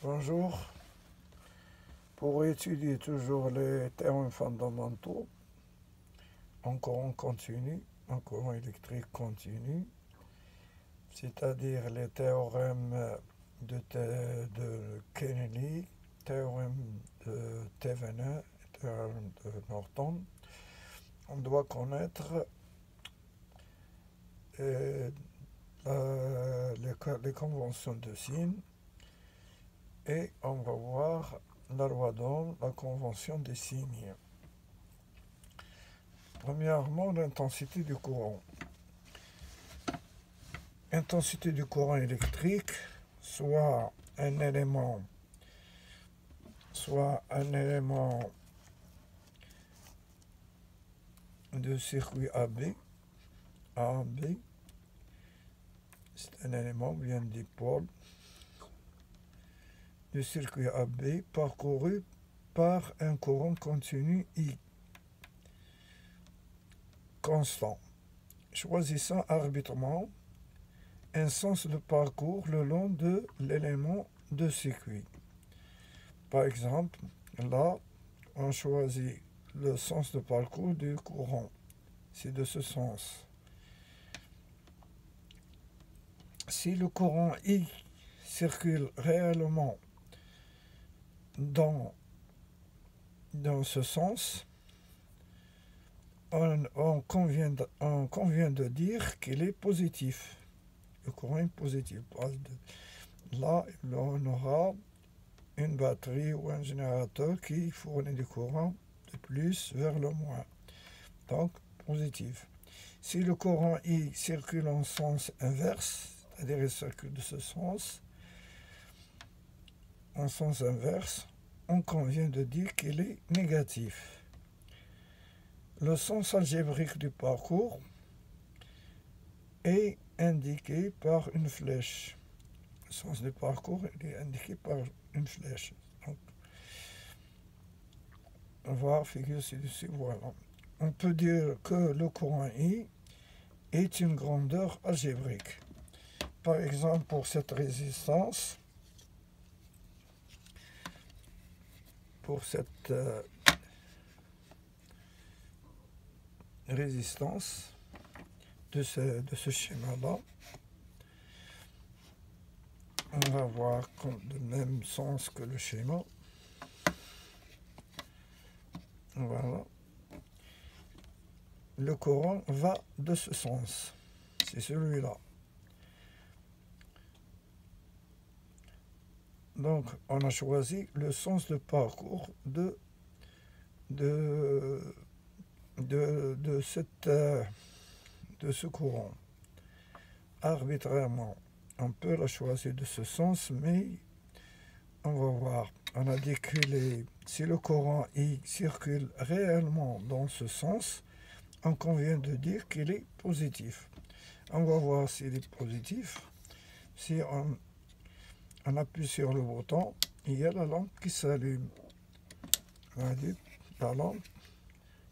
Bonjour. Pour étudier toujours les théorèmes fondamentaux en courant continu, en courant électrique continu, c'est-à-dire les théorèmes de Kennedy, théorème de Thevenin, théorème de Norton, on doit connaître euh, les conventions de signes et on va voir la loi d'Ohm, la convention des signes. Premièrement, l'intensité du courant. Intensité du courant électrique, soit un élément de circuit AB, c'est un élément bien dipôle du circuit AB parcouru par un courant continu I constant, choisissant arbitrairement un sens de parcours le long de l'élément de circuit. Par exemple, là, on choisit le sens de parcours du courant. C'est de ce sens. Si le courant I circule réellement dans ce sens, on convient de dire qu'il est positif. Le courant est positif. Là, on aura une batterie ou un générateur qui fournit du courant de plus vers le moins. Donc, positif. Si le courant I circule en sens inverse, c'est-à-dire il circule de ce sens, en sens inverse, on convient de dire qu'il est négatif. Le sens algébrique du parcours est indiqué par une flèche. Le sens du parcours est indiqué par une flèche. Donc, on va voir figure ci-dessus, voilà. On peut dire que le courant I est une grandeur algébrique. Par exemple, pour cette résistance, de ce schéma-là, on va voir le même sens que le schéma. Voilà. Le courant va de ce sens. C'est celui-là. Donc, on a choisi le sens de parcours de ce courant. Arbitrairement, on peut la choisir de ce sens, mais on va voir. On a dit que si le courant I circule réellement dans ce sens, on convient de dire qu'il est positif. On va voir s'il est positif. Si on appuie sur le bouton, il y a la lampe qui s'allume. La lampe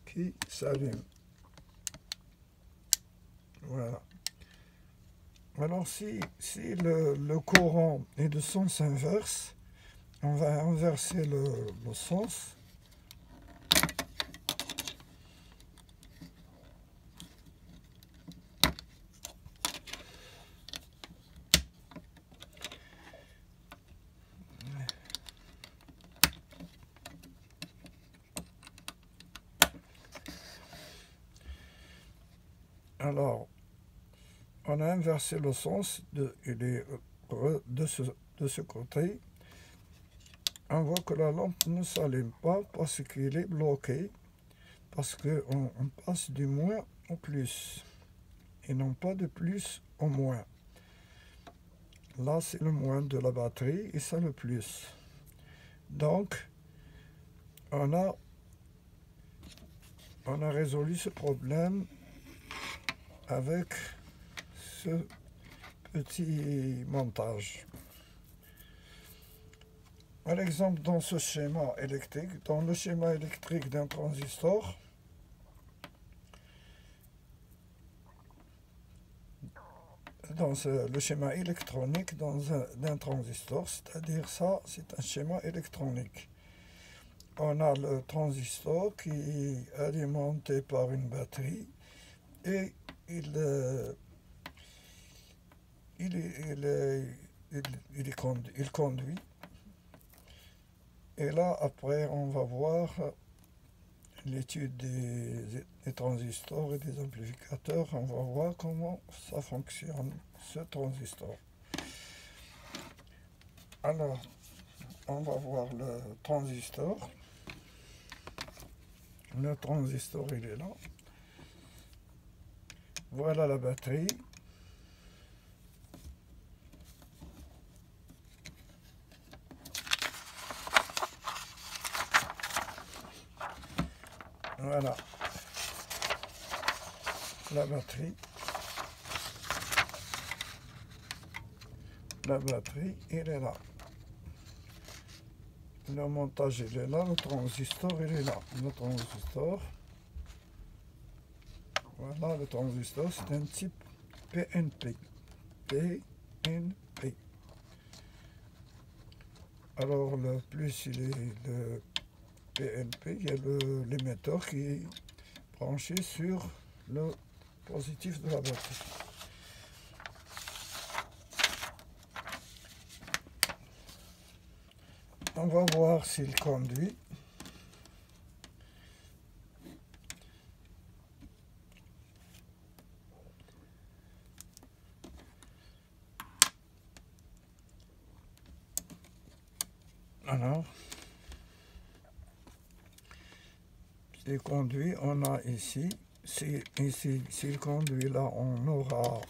qui s'allume. Voilà. Alors si le courant est de sens inverse, on va inverser le sens. Alors, on a inversé le sens de ce côté. On voit que la lampe ne s'allume pas parce qu'il est bloqué, parce qu'on passe du moins au plus, et non pas de plus au moins. Là, c'est le moins de la batterie, et ça le plus. Donc, on a résolu ce problème avec ce petit montage. Par exemple, dans ce schéma électrique, dans le schéma électrique d'un transistor, dans le schéma électronique d'un transistor, c'est-à-dire ça, c'est un schéma électronique. On a le transistor qui est alimenté par une batterie et il conduit. Et là, après, on va voir l'étude des transistors et des amplificateurs. On va voir comment ça fonctionne, ce transistor. Alors, on va voir le transistor. Le transistor, il est là. Voilà la batterie. Voilà la batterie. La batterie, il est là. Le montage, il est là. Le transistor, il est là. Le transistor. Voilà, le transistor, c'est un type PNP. PNP. Alors, le plus, il est le PNP. Il y a l'émetteur qui est branché sur le positif de la batterie. On va voir s'il conduit. Alors, s'il conduit, on a ici, s'il conduit là, on aura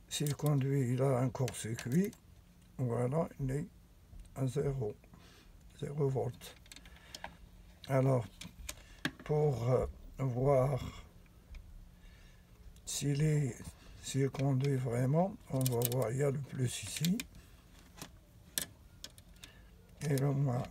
s'il conduit, il a un court-circuit, voilà, il est à 0 volts. Alors, pour voir s'il conduit vraiment, on va voir, il y a le plus ici, et le moins.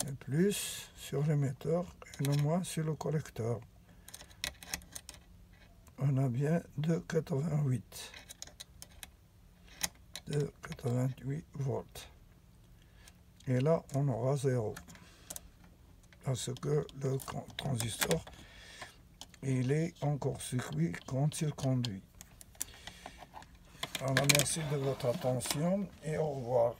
Le plus sur l'émetteur et le moins sur le collecteur. On a bien 2,88 volts. Et là, on aura 0. Parce que le transistor, il est en court-circuit quand il conduit. Alors, merci de votre attention et au revoir.